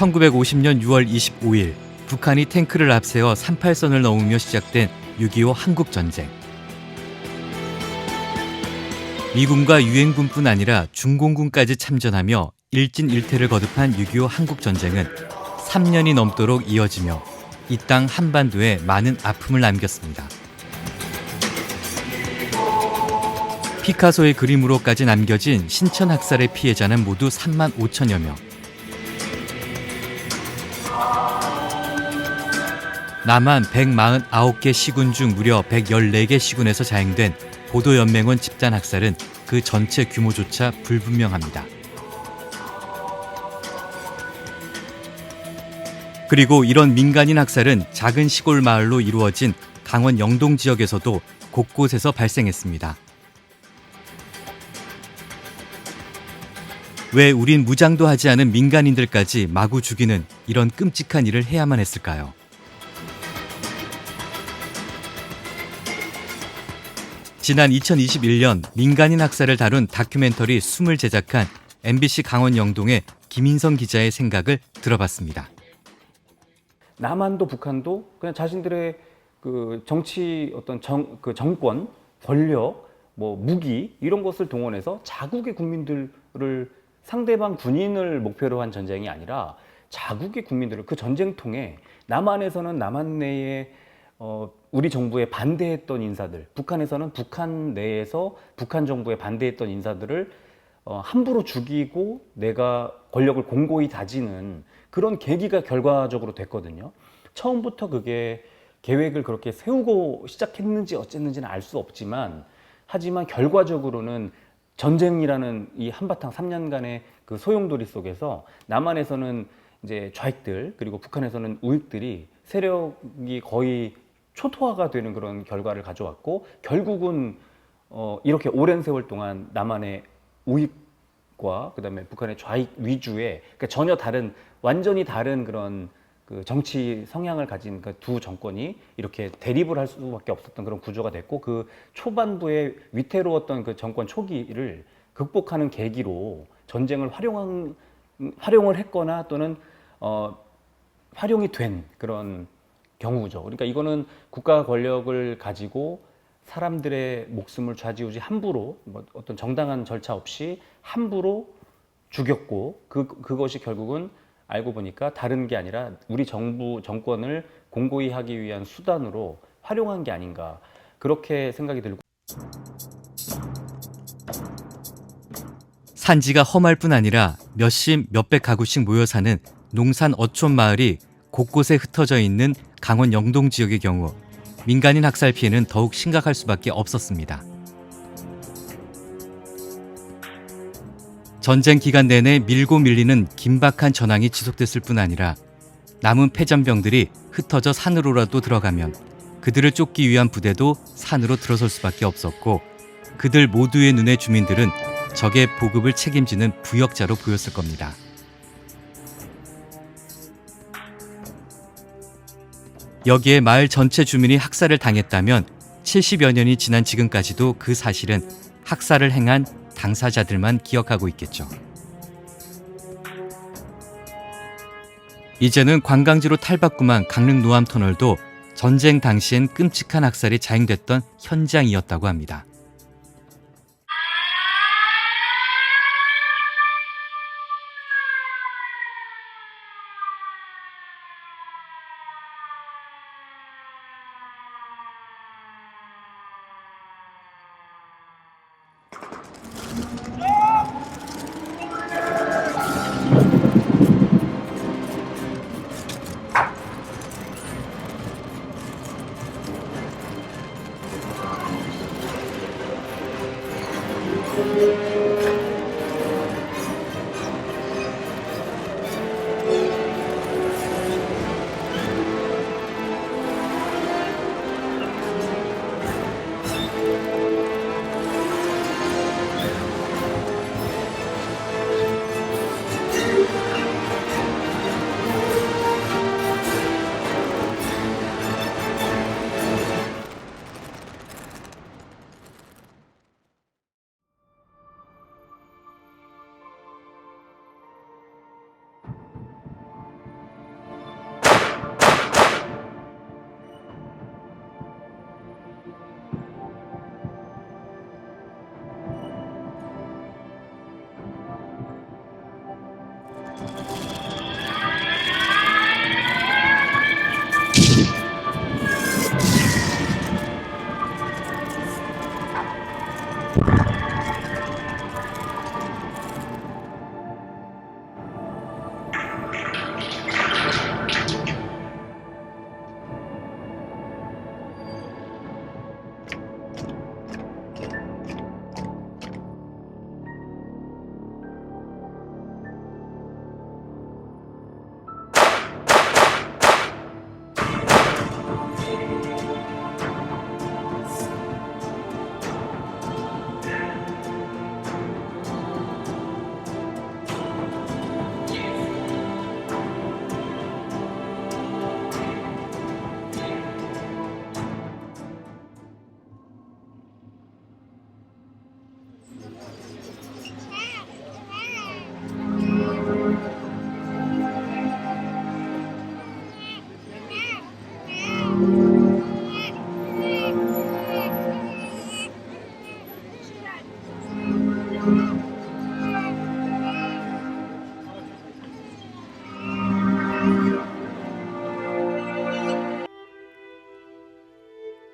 1950년 6월 25일 북한이 탱크를 앞세워 38선을 넘으며 시작된 6.25 한국전쟁. 미군과 유엔군뿐 아니라 중공군까지 참전하며 일진일퇴를 거듭한 6.25 한국전쟁은 3년이 넘도록 이어지며 이 땅 한반도에 많은 아픔을 남겼습니다. 피카소의 그림으로까지 남겨진 신천 학살의 피해자는 모두 3만 5천여 명. 남한 149개 시군 중 무려 114개 시군에서 자행된 보도연맹원 집단 학살은 그 전체 규모조차 불분명합니다. 그리고 이런 민간인 학살은 작은 시골 마을로 이루어진 강원 영동 지역에서도 곳곳에서 발생했습니다. 왜 우린 무장도 하지 않은 민간인들까지 마구 죽이는 이런 끔찍한 일을 해야만 했을까요? 지난 2021년 민간인 학살을 다룬 다큐멘터리 숨을 제작한 MBC 강원 영동의 김인성 기자의 생각을 들어봤습니다. 남한도 북한도 그냥 자신들의 그 정치 어떤 정권, 권력, 무기 이런 것을 동원해서 자국의 국민들을 상대방 군인을 목표로 한 전쟁이 아니라 자국의 국민들을 그 전쟁통에 남한에서는 남한 내에 우리 정부에 반대했던 인사들, 북한에서는 북한 내에서 북한 정부에 반대했던 인사들을 함부로 죽이고 내가 권력을 공고히 다지는 그런 계기가 결과적으로 됐거든요. 처음부터 그게 계획을 그렇게 세우고 시작했는지 어쨌는지는 알 수 없지만 하지만 결과적으로는 전쟁이라는 이 한바탕 3년간의 그 소용돌이 속에서 남한에서는 이제 좌익들 그리고 북한에서는 우익들이 세력이 거의 초토화가 되는 그런 결과를 가져왔고 결국은 이렇게 오랜 세월 동안 남한의 우익과 그다음에 북한의 좌익 위주의 그러니까 전혀 다른 완전히 다른 그런 그 정치 성향을 가진 그 두 정권이 이렇게 대립을 할 수밖에 없었던 그런 구조가 됐고 그 초반부에 위태로웠던 그 정권 초기를 극복하는 계기로 전쟁을 활용을 했거나 또는 활용이 된 그런 경우죠. 그러니까 이거는 국가 권력을 가지고 사람들의 목숨을 좌지우지 함부로 어떤 정당한 절차 없이 함부로 죽였고 그것이 결국은 알고 보니까 다른 게 아니라 우리 정권을 공고히 하기 위한 수단으로 활용한 게 아닌가 그렇게 생각이 들고 산지가 험할 뿐 아니라 몇십 몇백 가구씩 모여 사는 농산 어촌 마을이 곳곳에 흩어져 있는 강원 영동 지역의 경우 민간인 학살 피해는 더욱 심각할 수밖에 없었습니다. 전쟁 기간 내내 밀고 밀리는 긴박한 전황이 지속됐을 뿐 아니라 남은 패전병들이 흩어져 산으로라도 들어가면 그들을 쫓기 위한 부대도 산으로 들어설 수밖에 없었고 그들 모두의 눈에 주민들은 적의 보급을 책임지는 부역자로 보였을 겁니다. 여기에 마을 전체 주민이 학살을 당했다면 70여 년이 지난 지금까지도 그 사실은 학살을 행한 당사자들만 기억하고 있겠죠. 이제는 관광지로 탈바꿈한 강릉 노암터널도 전쟁 당시엔 끔찍한 학살이 자행됐던 현장이었다고 합니다.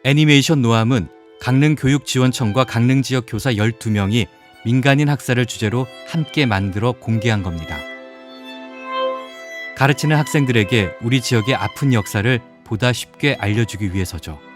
애니메이션 노암은 강릉교육지원청과 강릉 지역 교사 12명이 민간인 학살을 주제로 함께 만들어 공개한 겁니다. 가르치는 학생들에게 우리 지역의 아픈 역사를 보다 쉽게 알려주기 위해서죠.